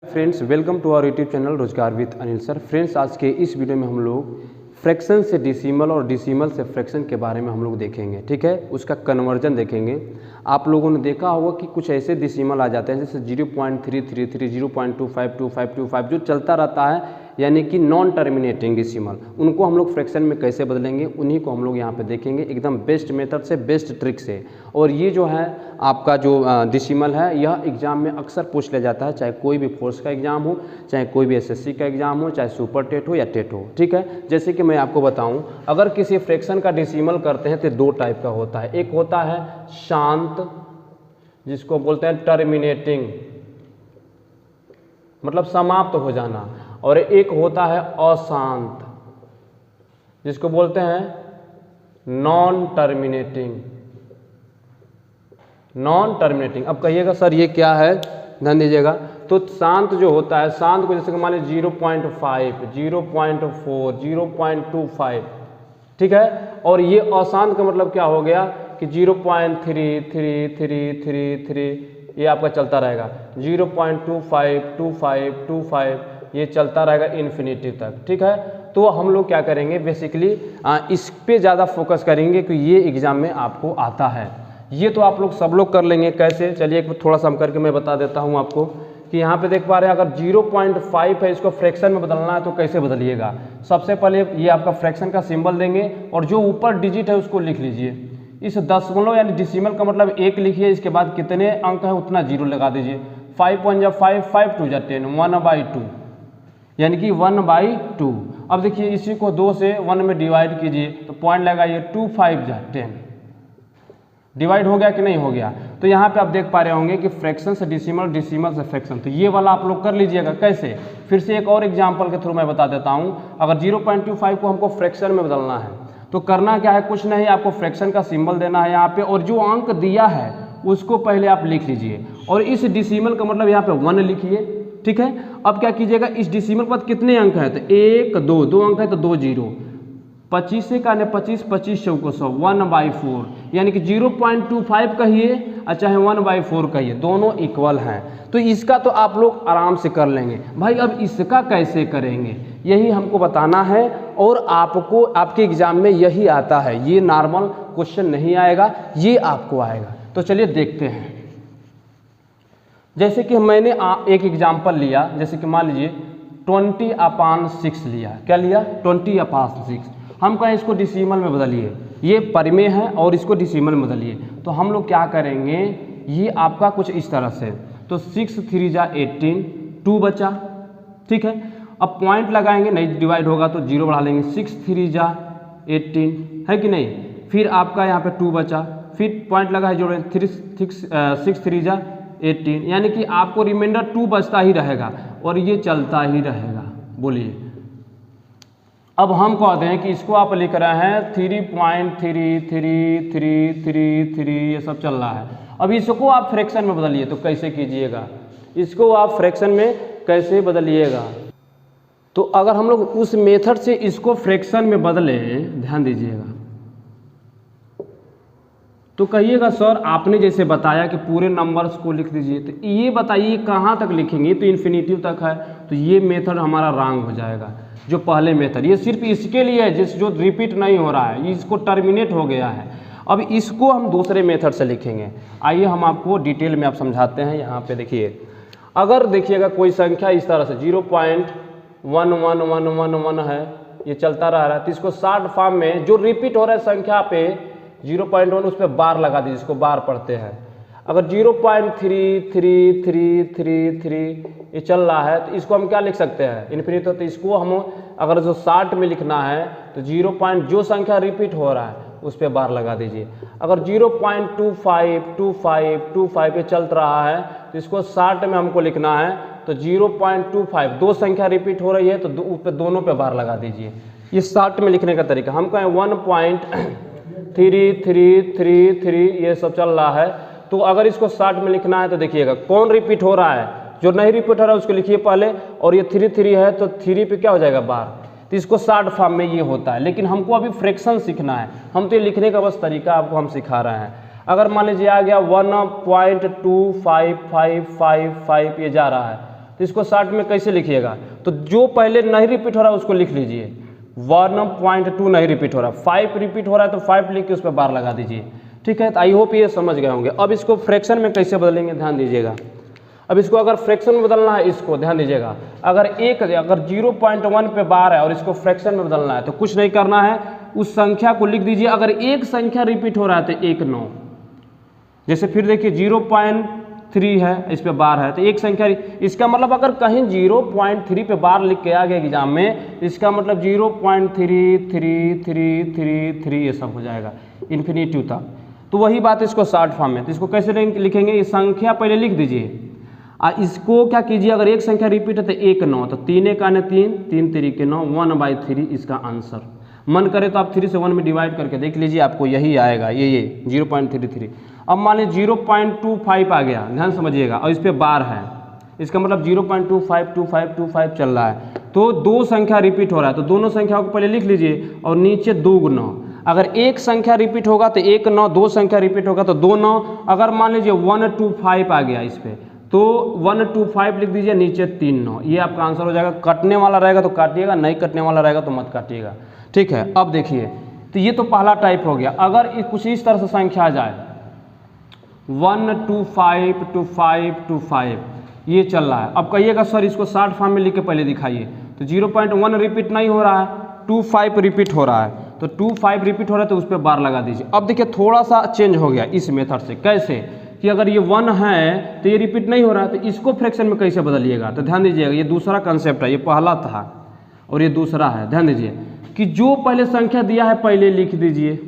Friends, welcome to our YouTube channel रोजगार with Anil sir. Friends, आज के इस वीडियो में हम लोग फ्रैक्शन से डिसिमल और डिसिमल से फ्रैक्शन के बारे में हम लोग देखेंगे। ठीक है, उसका कन्वर्जन देखेंगे। आप लोगों ने देखा होगा कि कुछ ऐसे डिसिमल आ जाते हैं जैसे 0.333, 0.252525 जो चलता रहता है, यानी कि नॉन टर्मिनेटिंग डिसिमल। उनको हम लोग फ्रैक्शन में कैसे बदलेंगे, उन्हीं को हम लोग यहाँ पे देखेंगे एकदम बेस्ट मेथड से, बेस्ट ट्रिक से। और ये जो है आपका जो डिसिमल है, यह एग्जाम में अक्सर पूछ लिया जाता है, चाहे कोई भी फोर्स का एग्जाम हो, चाहे कोई भी एसएससी का एग्जाम हो, चाहे सुपर टेट हो या टेट हो। ठीक है, जैसे कि मैं आपको बताऊं, अगर किसी फ्रैक्शन का डिसिमल करते हैं तो दो टाइप का होता है। एक होता है शांत, जिसको बोलते हैं टर्मिनेटिंग, मतलब समाप्त हो जाना, और एक होता है अशांत, जिसको बोलते हैं नॉन टर्मिनेटिंग। नॉन टर्मिनेटिंग, अब कहिएगा सर ये क्या है, ध्यान दीजिएगा। तो शांत जो होता है, शांत को जैसे कि मान लीजिए 0.5, 0.4, 0.25, ठीक है। और ये अशांत का मतलब क्या हो गया कि 0.333333, ये आपका चलता रहेगा। 0.25, 25, 25, ये चलता रहेगा इन्फिनिटी तक। ठीक है, तो हम लोग क्या करेंगे, बेसिकली इस पे ज़्यादा फोकस करेंगे कि ये एग्जाम में आपको आता है। ये तो आप लोग सब लोग कर लेंगे। कैसे, चलिए एक थोड़ा सा हम करके मैं बता देता हूँ आपको कि यहाँ पे देख पा रहे हैं, अगर 0.5 है, इसको फ्रैक्शन में बदलना है तो कैसे बदलिएगा। सबसे पहले ये आपका फ्रैक्शन का सिंबल देंगे और जो ऊपर डिजिट है उसको लिख लीजिए। इस दशमलव यानी डिसिमल का मतलब 1 लिखिए, इसके बाद कितने अंक है उतना 0 लगा दीजिए। 5 1 जा 5, 5 2 जा 10, 1/2, यानी कि 1/2। अब देखिए इसी को 2 से 1 में डिवाइड कीजिए तो पॉइंट लगाइए, 2 5 जा 10। डिवाइड हो गया कि नहीं हो गया। तो यहाँ पे आप देख पा रहे होंगे कि फ्रैक्शन से डिसिमल, डिसिमल से फ्रैक्शन, तो ये वाला आप लोग कर लीजिएगा। कैसे, फिर से एक और एग्जांपल के थ्रू मैं बता देता हूँ। अगर 0.25 को हमको फ्रैक्शन में बदलना है तो करना क्या है, कुछ नहीं, आपको फ्रैक्शन का सिंबल देना है यहाँ पे, और जो अंक दिया है उसको पहले आप लिख लीजिए, और इस डिसिमल का मतलब यहाँ पे 1 लिखिए। ठीक है, अब क्या कीजिएगा, इस डिसिमल के बाद कितने अंक हैं, तो 1 2, 2 अंक है तो 2 0, 25 से का 25, 25 चौको 100, 1/4, यानी कि 0.25 कहिए और चाहे 1/4 कहिए, दोनों इक्वल हैं। तो इसका तो आप लोग आराम से कर लेंगे। भाई अब इसका कैसे करेंगे, यही हमको बताना है, और आपको आपके एग्जाम में यही आता है। ये नॉर्मल क्वेश्चन नहीं आएगा, ये आपको आएगा। तो चलिए देखते हैं। जैसे कि मैंने एक एग्जाम्पल लिया, जैसे कि मान लीजिए 20/6 लिया। क्या लिया, 20/6। हम कहें इसको डिसिमल में बदलिए, ये परिमेय है और इसको डिसिमल में बदलिए। तो हम लोग क्या करेंगे, ये आपका कुछ इस तरह से, तो 6 3 जा 18, 2 बचा। ठीक है, अब पॉइंट लगाएंगे, नहीं डिवाइड होगा तो 0 बढ़ा लेंगे, 6 3 जा 18, है कि नहीं। फिर आपका यहाँ पे 2 बचा, फिर पॉइंट लगा है जोड़े, 6 3 जा 18, यानी कि आपको रिमाइंडर 2 बचता ही रहेगा और ये चलता ही रहेगा। बोलिए, अब हम कहते हैं कि इसको आप लिख रहे हैं 3.333333, ये सब चल रहा है। अब इसको आप फ्रैक्शन में बदलिए, तो कैसे कीजिएगा, इसको आप फ्रैक्शन में कैसे बदलिएगा। तो अगर हम लोग उस मेथड से इसको फ्रैक्शन में बदलें, ध्यान दीजिएगा, तो कहिएगा सर आपने जैसे बताया कि पूरे नंबर्स को लिख दीजिए, तो ये बताइए कहाँ तक लिखेंगे, तो इन्फिनिटी तक है, तो ये मेथड हमारा रॉन्ग हो जाएगा। जो पहले मेथड, ये सिर्फ इसके लिए है जो रिपीट नहीं हो रहा है, इसको टर्मिनेट हो गया है। अब इसको हम दूसरे मेथड से लिखेंगे। आइए हम आपको डिटेल में आप समझाते हैं। यहाँ पे देखिए, अगर देखिएगा कोई संख्या इस तरह से 0.11111 है, ये चलता रह रहा है, तो इसको शॉर्ट फॉर्म में जो रिपीट हो रहा है संख्या पे 0.1, उस पर बार लगा दीजिए, जिसको बार पढ़ते हैं। अगर 0.3333 ये चल रहा है, तो इसको हम क्या लिख सकते हैं, इन्फिनिटी। तो इसको हम अगर जो शॉर्ट में लिखना है तो 0. जो संख्या रिपीट हो रहा है उस पर बार लगा दीजिए। अगर 0.252525 ये चल रहा है, तो इसको शॉर्ट में हमको लिखना है, तो 0.25, 2 संख्या रिपीट हो रही है तो दोनों पे बार लगा दीजिए। ये शॉर्ट में लिखने का तरीका। हम कहें 1.3333 ये सब चल रहा है, तो अगर इसको शॉर्ट में लिखना है तो देखिएगा कौन रिपीट हो रहा है, जो नहीं रिपीट हो रहा है उसको लिखिए पहले, और ये 3 है तो 3 पे क्या हो जाएगा, बार। तो इसको शॉर्ट फॉर्म में ये होता है। लेकिन हमको अभी फ्रैक्शन सीखना है, हम तो ये लिखने का बस तरीका आपको हम सिखा रहे हैं। अगर मान लीजिए आ गया 1.255555 ये जा रहा है, तो इसको शॉर्ट में कैसे लिखिएगा, तो जो पहले नहीं रिपीट हो रहा है उसको लिख लीजिए, 1.2 नहीं रिपीट हो रहा, 5 रिपीट हो रहा है तो 5 लिख के उस पर बार लगा दीजिए। ठीक है, तो आई होप ये समझ गए होंगे। अब इसको फ्रैक्शन में कैसे बदलेंगे ध्यान दीजिएगा। अब इसको अगर फ्रैक्शन में बदलना है, इसको ध्यान दीजिएगा, अगर 0.1 पे बार है और इसको फ्रैक्शन में बदलना है तो कुछ नहीं करना है, उस संख्या को लिख दीजिए। अगर एक संख्या रिपीट हो रहा है तो 1 9, जैसे फिर देखिए 0.3 है, इस पे बार है तो एक संख्या, इसका मतलब अगर कहीं 0.3 पे बार लिख के आ गया एग्जाम में, इसका मतलब 0.3333 ये सब हो जाएगा इन्फिनिटी तक। तो वही बात इसको शॉर्ट फॉर्म में, तो इसको कैसे लिखेंगे, ये संख्या पहले लिख दीजिए, इसको क्या कीजिए, अगर एक संख्या रिपीट है तो 1 9, तो 3 1 3, 3 3 के 9, 1/3 इसका आंसर। मन करे तो आप 3 से 1 में डिवाइड करके देख लीजिए, आपको यही आएगा, ये 0.33। अब मान लीजिए 0.25 आ गया, ध्यान समझिएगा, और इस पे बार है, इसका मतलब 0.252525 चल रहा है, तो दो संख्या रिपीट हो रहा है, तो दोनों संख्याओं को पहले लिख लीजिए और नीचे 2 9। अगर एक संख्या रिपीट होगा तो 1 9, दो संख्या रिपीट होगा तो 2 9। अगर मान लीजिए 125 आ गया इस पर, तो 125 लिख दीजिए, नीचे 3 9, ये आपका आंसर हो जाएगा। कटने वाला रहेगा तो काटिएगा, नहीं कटने वाला रहेगा तो मत काटिएगा। ठीक है, अब देखिए, तो ये तो पहला टाइप हो गया। अगर कुछ इस तरह से संख्या आ जाए 12525 ये चल रहा है, अब कहिएगा सर इसको शॉर्ट फॉर्म में लिख के पहले दिखाइए, तो 0.1 रिपीट नहीं हो रहा है, 25 रिपीट हो रहा है, तो 25 रिपीट हो रहा है तो उस पर बार लगा दीजिए। अब देखिए थोड़ा सा चेंज हो गया इस मेथड से, कैसे कि अगर ये 1 है तो ये रिपीट नहीं हो रहा है, तो इसको फ्रैक्शन में कैसे बदलिएगा, तो ध्यान दीजिएगा, ये दूसरा कंसेप्ट है, ये पहला था और ये दूसरा है। ध्यान दीजिए कि जो पहले संख्या दिया है पहले लिख दीजिए,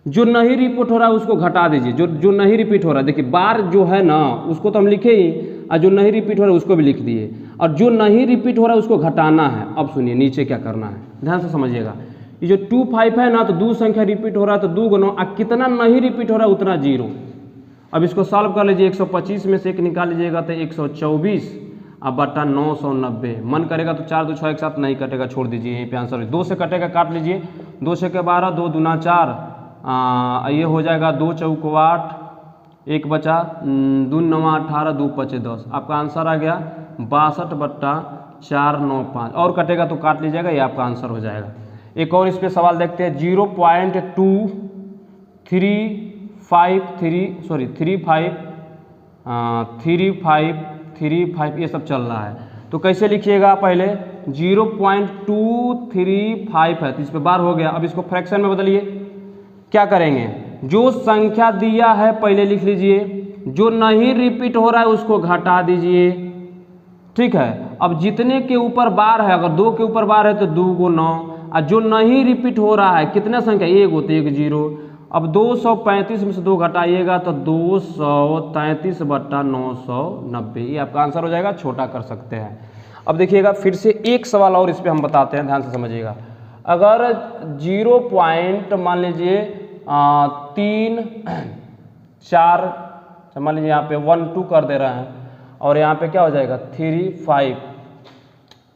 जो नहीं रिपीट हो रहा है उसको घटा दीजिए, जो नहीं रिपीट हो रहा है, देखिए बार जो है ना उसको तो हम लिखे ही, और जो नहीं रिपीट हो रहा है उसको भी लिख दिए, और जो नहीं रिपीट हो रहा है उसको घटाना है। अब सुनिए नीचे क्या करना है, ध्यान से समझिएगा, ये जो 25 है ना, तो दो संख्या रिपीट हो रहा है तो 2 9, और कितना नहीं रिपीट हो रहा है उतना 0। अब इसको सॉल्व कर लीजिए, 125 में से 1 निकाल लीजिएगा तो 124 अब बटा 990। मन करेगा तो 4 2 6 एक साथ नहीं कटेगा, छोड़ दीजिए यहीं पे आंसर। 2 से कटेगा, काट लीजिए, 2 से 12, 2 दूना 4, ये हो जाएगा 2 चौक 8, 1 बचा 2 9 18, 2 5 10, आपका आंसर आ गया 62/495। और कटेगा तो काट लीजिएगा, ये आपका आंसर हो जाएगा। एक और इस पर सवाल देखते हैं, 0.3535 ये सब चल रहा है, तो कैसे लिखिएगा, पहले 0.235 है तो इस पर बार हो गया। अब इसको फ्रैक्शन में बदलिए, क्या करेंगे, जो संख्या दिया है पहले लिख लीजिए, जो नहीं रिपीट हो रहा है उसको घटा दीजिए। ठीक है, अब जितने के ऊपर बार है, अगर 2 के ऊपर बार है तो 2 को 9, और जो नहीं रिपीट हो रहा है कितना संख्या, 1 होती है 1 0। अब 235 में से 2 घटाइएगा तो 233/990, ये आपका आंसर हो जाएगा। छोटा कर सकते हैं। अब देखिएगा फिर से एक सवाल और इस पे हम बताते हैं, ध्यान से समझिएगा। अगर 0 पॉइंट मान लीजिए 3 4, मान लीजिए यहाँ पे 1 2 कर दे रहे हैं, और यहाँ पे क्या हो जाएगा 3 5,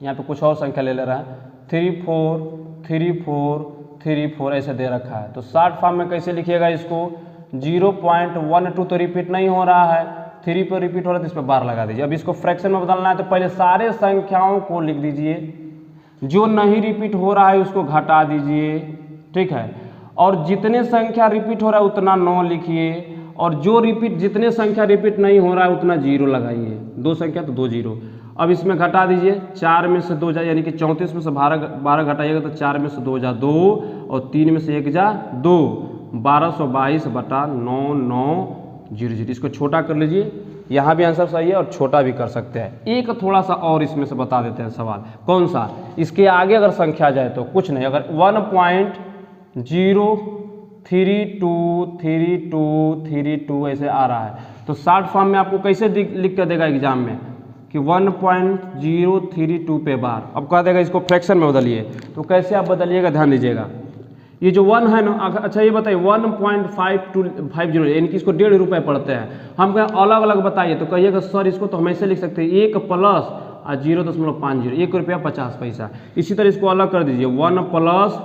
यहाँ पे कुछ और संख्या ले रहा है 3 4 3 4 3 4 ऐसे दे रखा है, तो शॉर्ट फॉर्म में कैसे लिखिएगा इसको, 0.12 तो रिपीट नहीं हो रहा है, 3 पर रिपीट हो रहा है तो इस पर बार लगा दीजिए। अब इसको फ्रैक्शन में बदलना है तो पहले सारे संख्याओं को लिख दीजिए, जो नहीं रिपीट हो रहा है उसको घटा दीजिए। ठीक है, और जितने संख्या रिपीट हो रहा है उतना 9 लिखिए, और जो जितने संख्या रिपीट नहीं हो रहा है उतना 0 लगाइए। 2 संख्या तो 2 0। अब इसमें घटा दीजिए, 4 में से 2 जा, यानी कि 34 में से 12 घटाइएगा तो 4 में से 2 जा 2, और 3 में से 1 जा 2, 1222/9900। इसको छोटा कर लीजिए, यहाँ भी आंसर सही है और छोटा भी कर सकते हैं। एक थोड़ा सा और इसमें से बता देते हैं सवाल, कौन सा, इसके आगे अगर संख्या जाए तो कुछ नहीं, अगर 1.0323232 ऐसे आ रहा है तो शॉर्ट फॉर्म में आपको कैसे लिख कर देगा एग्जाम में कि 1.032 पे बार। अब कह देगा इसको फ्रैक्शन में बदलिए, तो कैसे आप बदलिएगा, ध्यान दीजिएगा। ये जो 1 है ना, अच्छा ये बताइए 1.5250, यानी कि इसको 1.5 रुपये पड़ते हैं, हम कहें अलग अलग बताइए, तो कहिएगा सर इसको तो हम ऐसे लिख सकते हैं 1 प्लस 0.50, 1 रुपया 50 पैसा। इसी तरह इसको अलग कर दीजिए, 1 प्लस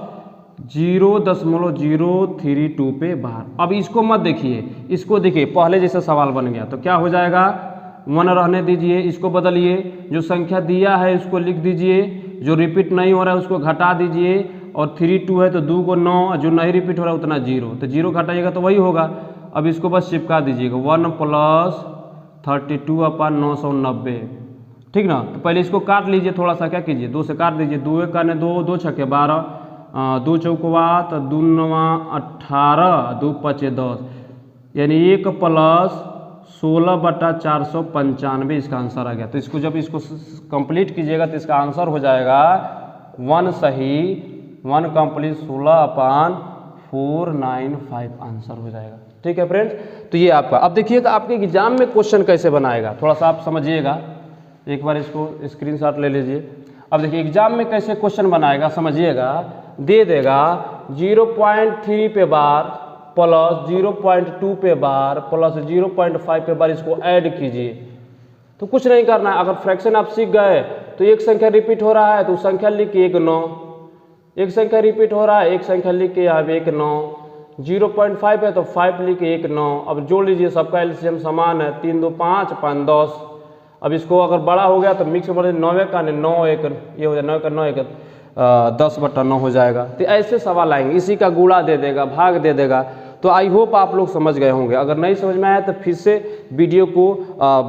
0.032 पे बार। अब इसको मत देखिए, इसको देखिए, पहले जैसा सवाल बन गया, तो क्या हो जाएगा 1 रहने दीजिए, इसको बदलिए, जो संख्या दिया है इसको लिख दीजिए, जो रिपीट नहीं हो रहा है उसको घटा दीजिए, और 3 2 है तो 2 को 9, जो नहीं रिपीट हो रहा है उतना 0, तो 0 घटाइएगा तो वही होगा। अब इसको बस चिपका दीजिएगा 1 + 32/990, ठीक ना। तो पहले इसको काट लीजिए, थोड़ा सा क्या कीजिए 2 से काट दीजिए, 2 1 × 2, 2 6 12, 2 चौकवा तो 2 9 18, 2 5 10, यानी 1 + 16/495 इसका आंसर आ गया। तो इसको जब इसको कंप्लीट कीजिएगा तो इसका आंसर हो जाएगा 1 सही 1 कंप्लीट 16/495 आंसर हो जाएगा। ठीक है फ्रेंड्स, तो ये आपका। अब देखिएगा आपके एग्जाम में क्वेश्चन कैसे बनाएगा, थोड़ा सा आप समझिएगा, एक बार इसको स्क्रीनशॉट ले लीजिए। अब देखिए एग्जाम में कैसे क्वेश्चन बनाएगा समझिएगा, दे देगा 0.3 पे बार प्लस 0.2 पे बार प्लस 0.5 पे बार, इसको ऐड कीजिए। तो कुछ नहीं करना है, अगर फ्रैक्शन आप सीख गए तो एक संख्या रिपीट हो रहा है तो संख्या लिख के 1 9, एक संख्या रिपीट हो रहा है एक संख्या लिख के यहाँ 1 9, 0.5 है तो 5 लिख के 1 9। अब जोड़ लीजिए, सबका एलसीएम समान है, 3 2 5 5 10। अब इसको अगर बड़ा हो गया तो मिक्स बढ़ 9 का 9 1, ये हो जाए 9 का 9 1 10/9 हो जाएगा। तो ऐसे सवाल आएंगे, इसी का गुणा दे देगा, भाग दे देगा। तो आई होप आप लोग समझ गए होंगे। अगर नहीं समझ में आया तो फिर से वीडियो को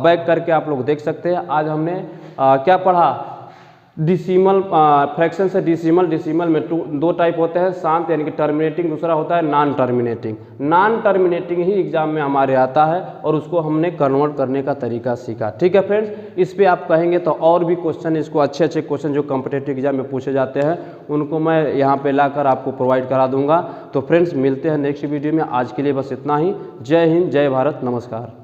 बैक करके आप लोग देख सकते हैं। आज हमने क्या पढ़ा, डिसिमल, फ्रैक्शन से डिसिमल। डिसिमल में 2 टाइप होते हैं, शांत यानी कि टर्मिनेटिंग, दूसरा होता है नॉन टर्मिनेटिंग। नॉन टर्मिनेटिंग ही एग्जाम में हमारे आता है और उसको हमने कन्वर्ट करने का तरीका सीखा। ठीक है फ्रेंड्स, इस पे आप कहेंगे तो और भी क्वेश्चन, इसको अच्छे अच्छे क्वेश्चन जो कॉम्पिटिटिव एग्जाम में पूछे जाते हैं उनको मैं यहाँ पे लाकर आपको प्रोवाइड करा दूंगा। तो फ्रेंड्स मिलते हैं नेक्स्ट वीडियो में, आज के लिए बस इतना ही। जय हिंद, जय भारत, नमस्कार।